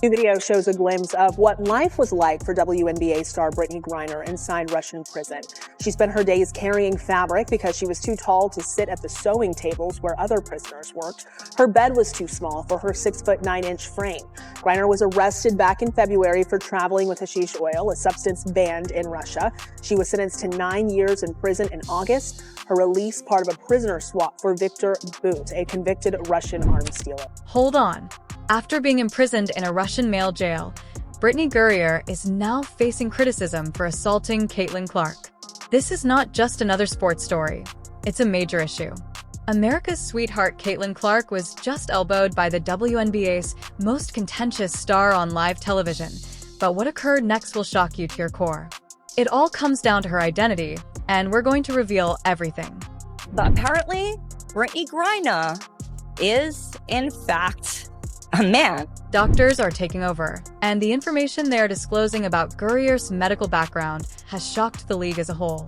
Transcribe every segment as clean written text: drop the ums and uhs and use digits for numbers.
The video shows a glimpse of what life was like for WNBA star Brittney Griner inside Russian prison. She spent her days carrying fabric because she was too tall to sit at the sewing tables where other prisoners worked. Her bed was too small for her 6'9" frame. Griner was arrested back in February for traveling with hashish oil, a substance banned in Russia. She was sentenced to 9 years in prison in August. Her release part of a prisoner swap for Viktor Bout, a convicted Russian arms dealer. Hold on. After being imprisoned in a Russian male jail, Brittney Griner is now facing criticism for assaulting Caitlin Clark. This is not just another sports story. It's a major issue. America's sweetheart Caitlin Clark was just elbowed by the WNBA's most contentious star on live television. But what occurred next will shock you to your core. It all comes down to her identity, and we're going to reveal everything. But apparently, Brittney Griner is, in fact, a man. Doctors are taking over, and the information they are disclosing about Guerrier's medical background has shocked the league as a whole.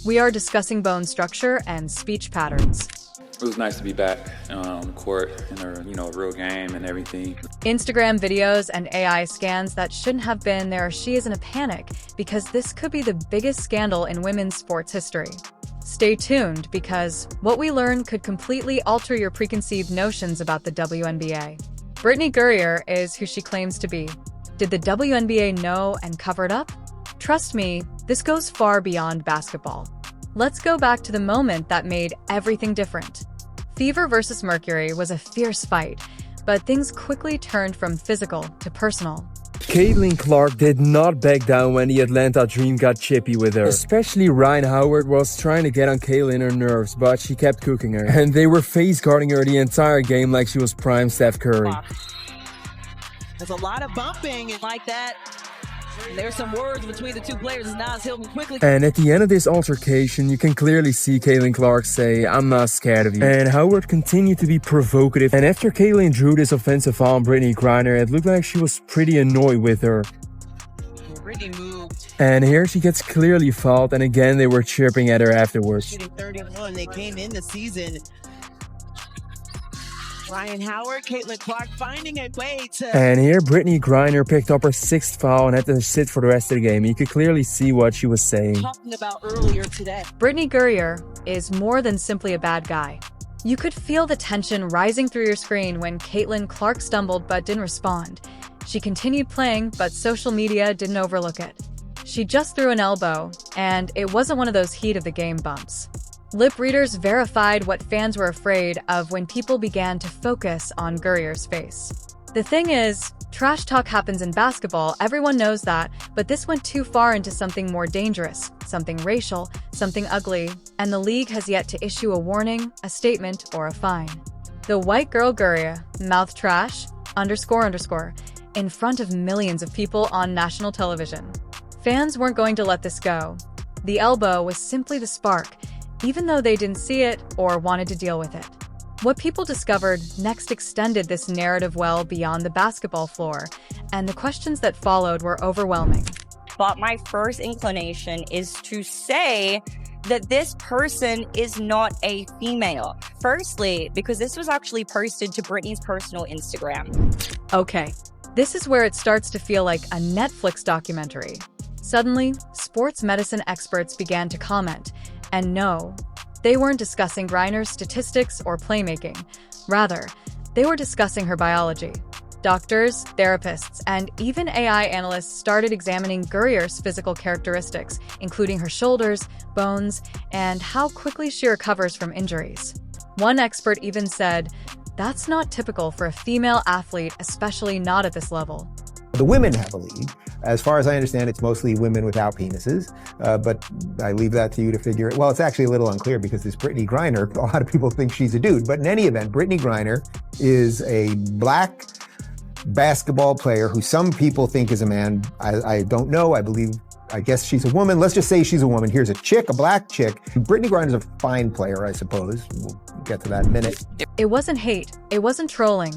We are discussing bone structure and speech patterns. It was nice to be back on the court in a real game and everything. Instagram videos and AI scans that shouldn't have been there. She is in a panic because this could be the biggest scandal in women's sports history. Stay tuned because what we learn could completely alter your preconceived notions about the WNBA. Brittney Griner is who she claims to be. Did the WNBA know and cover it up? Trust me, this goes far beyond basketball. Let's go back to the moment that made everything different. Fever versus Mercury was a fierce fight, but things quickly turned from physical to personal. Caitlin Clark did not back down when the Atlanta Dream got chippy with her. Especially Ryan Howard was trying to get on Caitlin her nerves, but she kept cooking her. And they were face guarding her the entire game like she was prime Steph Curry. There's a lot of bumping and like that. There's some words between the two players as Nas Hilton quickly. And at the end of this altercation, you can clearly see Caitlin Clark say, "I'm not scared of you." And Howard continued to be provocative. And after Caitlin drew this offensive foul on Brittney Griner, it looked like she was pretty annoyed with her. Brittney moved. And here she gets clearly fouled, and again they were chirping at her afterwards. Shooting 31, they came in the season. Ryan Howard, Caitlin Clark finding a way to... And here Brittney Griner picked up her 6th foul and had to sit for the rest of the game. You could clearly see what she was saying. Talking about earlier today. Brittney Griner is more than simply a bad guy. You could feel the tension rising through your screen when Caitlin Clark stumbled but didn't respond. She continued playing, but social media didn't overlook it. She just threw an elbow, and it wasn't one of those heat of the game bumps. Lip readers verified what fans were afraid of when people began to focus on Guerrier's face. The thing is, trash talk happens in basketball, everyone knows that, but this went too far into something more dangerous, something racial, something ugly, and the league has yet to issue a warning, a statement, or a fine. The white girl Guerrier, mouth trash, __, in front of millions of people on national television. Fans weren't going to let this go. The elbow was simply the spark, even though they didn't see it or wanted to deal with it. What people discovered next extended this narrative well beyond the basketball floor, and the questions that followed were overwhelming. But my first inclination is to say that this person is not a female. Firstly, because this was actually posted to Brittney's personal Instagram. Okay, this is where it starts to feel like a Netflix documentary. Suddenly, sports medicine experts began to comment. And no, they weren't discussing Griner's statistics or playmaking. Rather, they were discussing her biology. Doctors, therapists, and even AI analysts started examining Guerrier's physical characteristics, including her shoulders, bones, and how quickly she recovers from injuries. One expert even said, "That's not typical for a female athlete, especially not at this level." The women have a league. As far as I understand, it's mostly women without penises, but I leave that to you to figure it. Well, it's actually a little unclear because this Brittney Griner, a lot of people think she's a dude. But in any event, Brittney Griner is a black basketball player who some people think is a man. I don't know. I guess she's a woman. Let's just say she's a woman. Here's a chick, a black chick. Brittney Griner's a fine player, I suppose. We'll get to that in a minute. It wasn't hate. It wasn't trolling.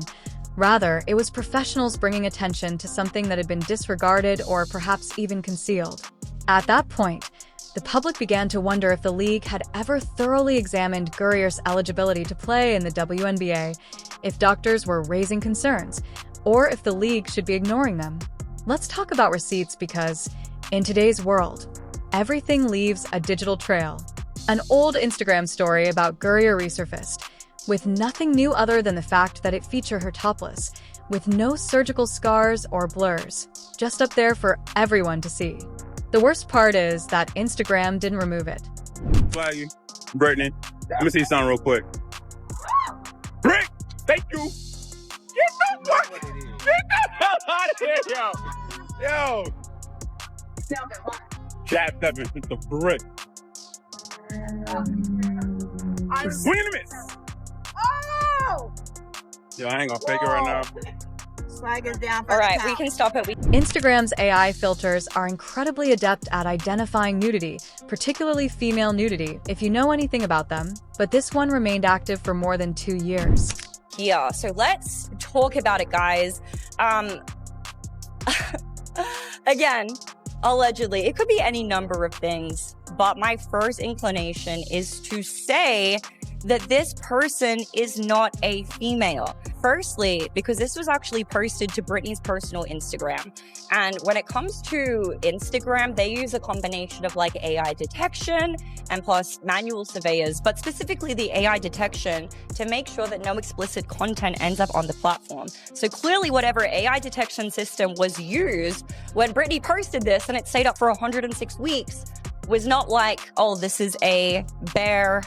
Rather, it was professionals bringing attention to something that had been disregarded or perhaps even concealed. At that point, the public began to wonder if the league had ever thoroughly examined Guerrier's eligibility to play in the WNBA, if doctors were raising concerns, or if the league should be ignoring them. Let's talk about receipts because, in today's world, everything leaves a digital trail. An old Instagram story about Griner resurfaced, with nothing new other than the fact that it featured her topless, with no surgical scars or blurs, just up there for everyone to see. The worst part is that Instagram didn't remove it. Flag you, Brittney. Let me see something real quick. Brick, thank you. Get the hell out of here, yo. Jab stepping with the brick. Swing and miss. Oh! Yo, I ain't gonna fake it right now. Flag is down for All the right, count. we can stop it. Instagram's AI filters are incredibly adept at identifying nudity, particularly female nudity, if you know anything about them, but this one remained active for more than 2 years. Yeah, so let's talk about it, guys. Again, allegedly, it could be any number of things, but my first inclination is to say that this person is not a female. Firstly, because this was actually posted to Brittney's personal Instagram. And when it comes to Instagram, they use a combination of like AI detection and plus manual surveyors, but specifically the AI detection to make sure that no explicit content ends up on the platform. So clearly whatever AI detection system was used when Brittney posted this and it stayed up for 106 weeks was not like, oh, this is a bare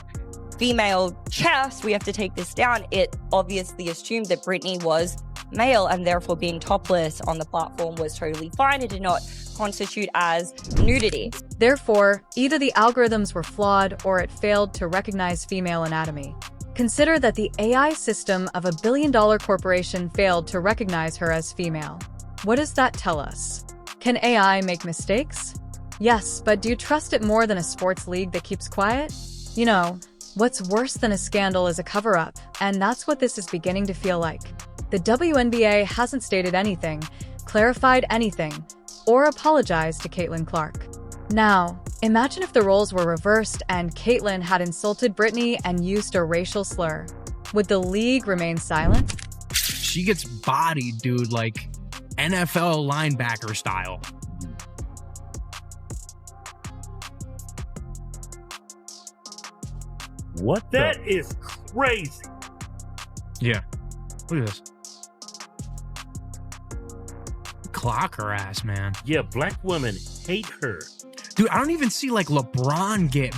female chest, we have to take this down. It obviously assumed that Brittney was male and therefore being topless on the platform was totally fine. It did not constitute as nudity. Therefore, either the algorithms were flawed or it failed to recognize female anatomy. Consider that the AI system of a billion-dollar corporation failed to recognize her as female. What does that tell us? Can AI make mistakes? Yes, but do you trust it more than a sports league that keeps quiet? You know, what's worse than a scandal is a cover-up, and that's what this is beginning to feel like. The WNBA hasn't stated anything, clarified anything, or apologized to Caitlin Clark. Now, imagine if the roles were reversed and Caitlin had insulted Brittney and used a racial slur. Would the league remain silent? She gets bodied, dude, like NFL linebacker style. What? That is crazy. Yeah. Look at this. Clock her ass, man. Yeah, black women hate her. Dude, I don't even see like LeBron get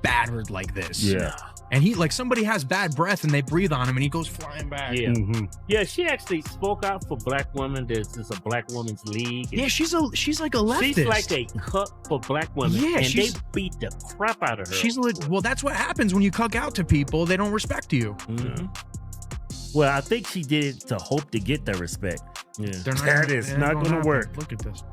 battered like this. Yeah. And he, like, somebody has bad breath and they breathe on him and he goes flying back. Yeah. Mm-hmm. Yeah, she actually spoke out for black women. There's a black women's league. Yeah, she's like a leftist. She's like a cuck for black women. Yeah, and they beat the crap out of her. Well, that's what happens when you cuck out to people. They don't respect you. Mm-hmm. Well, I think she did it to hope to get the respect. Yeah. That is not going to work. Look at this.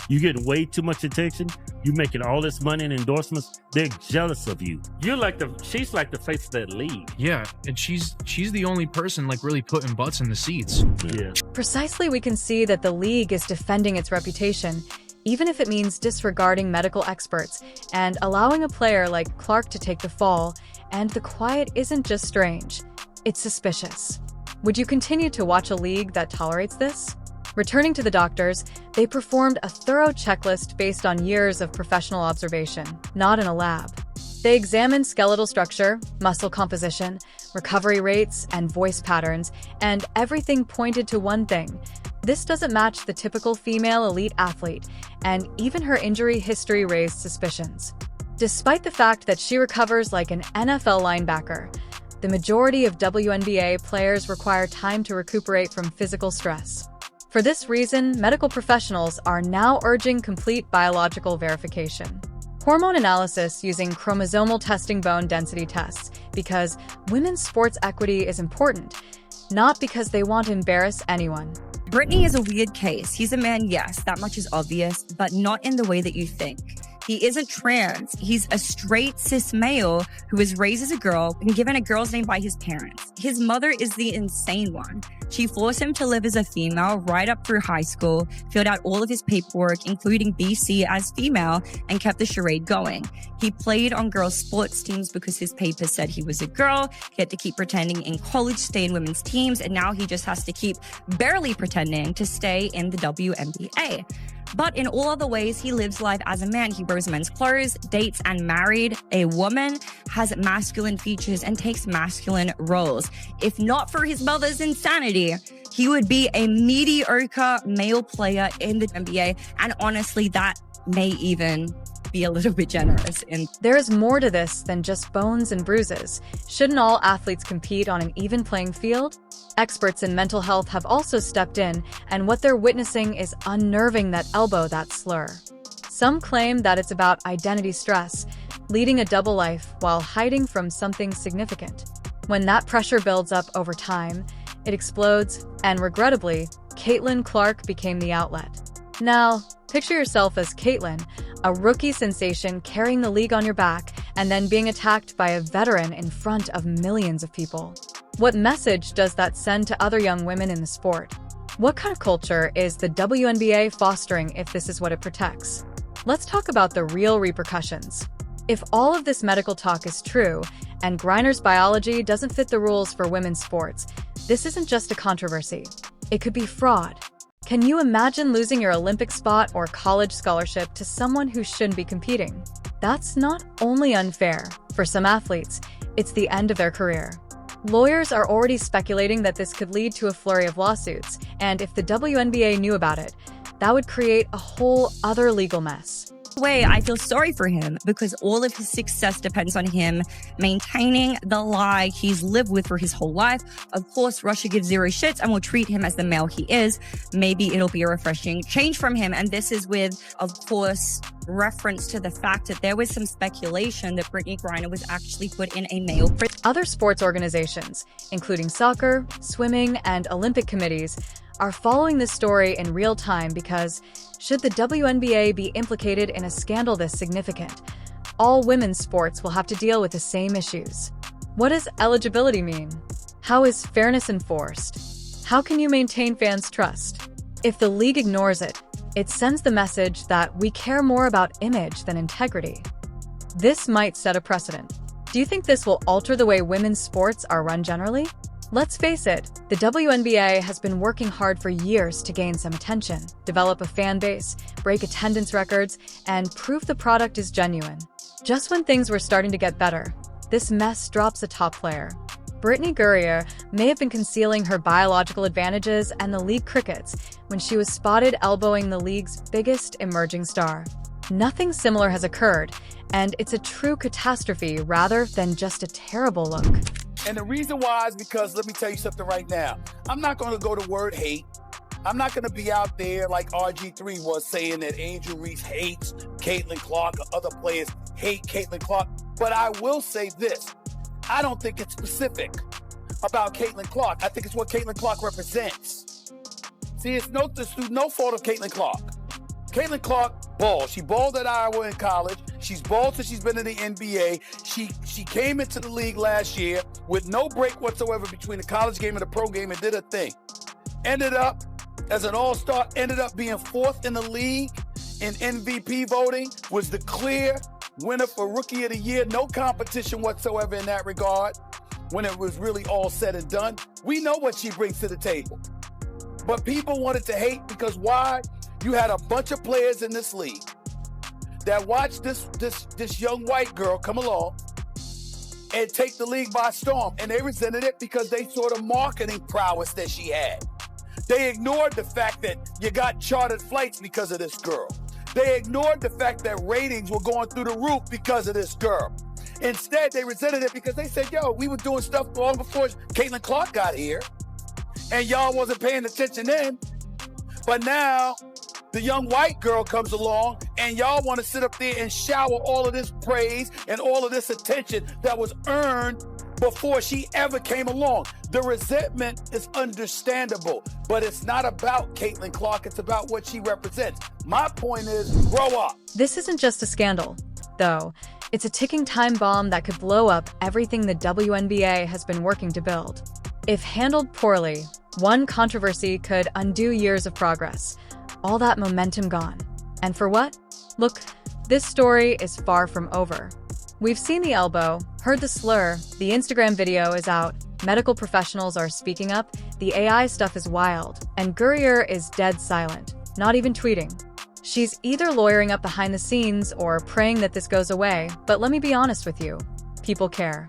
You get way too much attention. You making all this money and endorsements. They're jealous of you. She's like the face of that league. Yeah, and she's the only person like really putting butts in the seats. Yeah. Precisely, we can see that the league is defending its reputation, even if it means disregarding medical experts and allowing a player like Clark to take the fall. And the quiet isn't just strange, it's suspicious. Would you continue to watch a league that tolerates this? Returning to the doctors, they performed a thorough checklist based on years of professional observation, not in a lab. They examined skeletal structure, muscle composition, recovery rates, and voice patterns, and everything pointed to one thing. This doesn't match the typical female elite athlete, and even her injury history raised suspicions. Despite the fact that she recovers like an NFL linebacker, the majority of WNBA players require time to recuperate from physical stress. For this reason, medical professionals are now urging complete biological verification. Hormone analysis using chromosomal testing bone density tests because women's sports equity is important, not because they want to embarrass anyone. Brittney is a weird case. He's a man, yes, that much is obvious, but not in the way that you think. He isn't trans. He's a straight cis male who was raised as a girl and given a girl's name by his parents. His mother is the insane one. She forced him to live as a female right up through high school, filled out all of his paperwork, including BC as female, and kept the charade going. He played on girls' sports teams because his papers said he was a girl. He had to keep pretending in college, stay in women's teams, and now he just has to keep barely pretending to stay in the WNBA. But in all other ways, he lives life as a man. He wears men's clothes, dates and married a woman, has masculine features, and takes masculine roles. If not for his mother's insanity, he would be a mediocre male player in the NBA. And honestly, that may even be a little bit generous. There is more to this than just bones and bruises. Shouldn't all athletes compete on an even playing field? Experts in mental health have also stepped in, and what they're witnessing is unnerving that slur. Some claim that it's about identity stress, leading a double life while hiding from something significant. When that pressure builds up over time, it explodes, and regrettably, Caitlin Clark became the outlet. Now, picture yourself as Caitlin, a rookie sensation carrying the league on your back and then being attacked by a veteran in front of millions of people. What message does that send to other young women in the sport? What kind of culture is the WNBA fostering if this is what it protects? Let's talk about the real repercussions. If all of this medical talk is true, and Griner's biology doesn't fit the rules for women's sports, this isn't just a controversy. It could be fraud. Can you imagine losing your Olympic spot or college scholarship to someone who shouldn't be competing? That's not only unfair. For some athletes, it's the end of their career. Lawyers are already speculating that this could lead to a flurry of lawsuits, and if the WNBA knew about it, that would create a whole other legal mess. Way, I feel sorry for him because all of his success depends on him maintaining the lie he's lived with for his whole life. Of course, Russia gives zero shits and will treat him as the male he is. Maybe it'll be a refreshing change from him. And this is with, of course, reference to the fact that there was some speculation that Brittney Griner was actually put in a male prison. Other sports organizations, including soccer, swimming, and Olympic committees, are following this story in real time because should the WNBA be implicated in a scandal this significant, all women's sports will have to deal with the same issues. What does eligibility mean? How is fairness enforced? How can you maintain fans' trust? If the league ignores it, it sends the message that we care more about image than integrity. This might set a precedent. Do you think this will alter the way women's sports are run generally? Let's face it, the WNBA has been working hard for years to gain some attention, develop a fan base, break attendance records, and prove the product is genuine. Just when things were starting to get better, this mess drops a top player. Brittney Griner may have been concealing her biological advantages and the league crickets when she was spotted elbowing the league's biggest emerging star. Nothing similar has occurred, and it's a true catastrophe rather than just a terrible look. And the reason why is because, let me tell you something right now. I'm not going to go to word hate. I'm not going to be out there like RG3 was saying that Angel Reese hates Caitlin Clark or other players hate Caitlin Clark. But I will say this. I don't think it's specific about Caitlin Clark. I think it's what Caitlin Clark represents. See, it's no fault of Caitlin Clark. Caitlin Clark balled. She balled at Iowa in college. She's balled since she's been in the NBA. She came into the league last year with no break whatsoever between the college game and the pro game and did her thing. Ended up as an all-star, ended up being fourth in the league in MVP voting, was the clear winner for Rookie of the Year. No competition whatsoever in that regard when it was really all said and done. We know what she brings to the table. But people wanted to hate because why? You had a bunch of players in this league that watched this young white girl come along and take the league by storm. And they resented it because they saw the marketing prowess that she had. They ignored the fact that you got chartered flights because of this girl. They ignored the fact that ratings were going through the roof because of this girl. Instead, they resented it because they said, yo, we were doing stuff long before Caitlin Clark got here. And y'all wasn't paying attention then. But now the young white girl comes along and y'all want to sit up there and shower all of this praise and all of this attention that was earned before she ever came along. The resentment is understandable, but it's not about Caitlin Clark. It's about what she represents. My point is, grow up. This isn't just a scandal, though. It's a ticking time bomb that could blow up everything the WNBA has been working to build. If handled poorly, One controversy could undo years of progress. All that momentum gone. And for what? Look, this story is far from over. We've seen the elbow, heard the slur, the Instagram video is out, medical professionals are speaking up, the AI stuff is wild, and Griner is dead silent, not even tweeting. She's either lawyering up behind the scenes or praying that this goes away, but let me be honest with you. People care.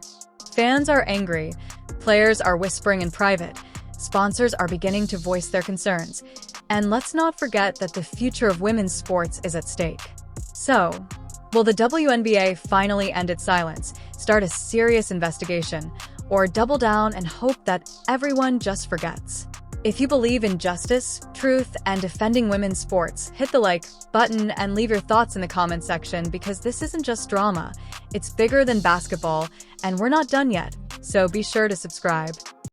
Fans are angry, players are whispering in private, sponsors are beginning to voice their concerns, and let's not forget that the future of women's sports is at stake. So, will the WNBA finally end its silence, start a serious investigation, or double down and hope that everyone just forgets? If you believe in justice, truth, and defending women's sports, hit the like button and leave your thoughts in the comment section because this isn't just drama, it's bigger than basketball, and we're not done yet, so be sure to subscribe.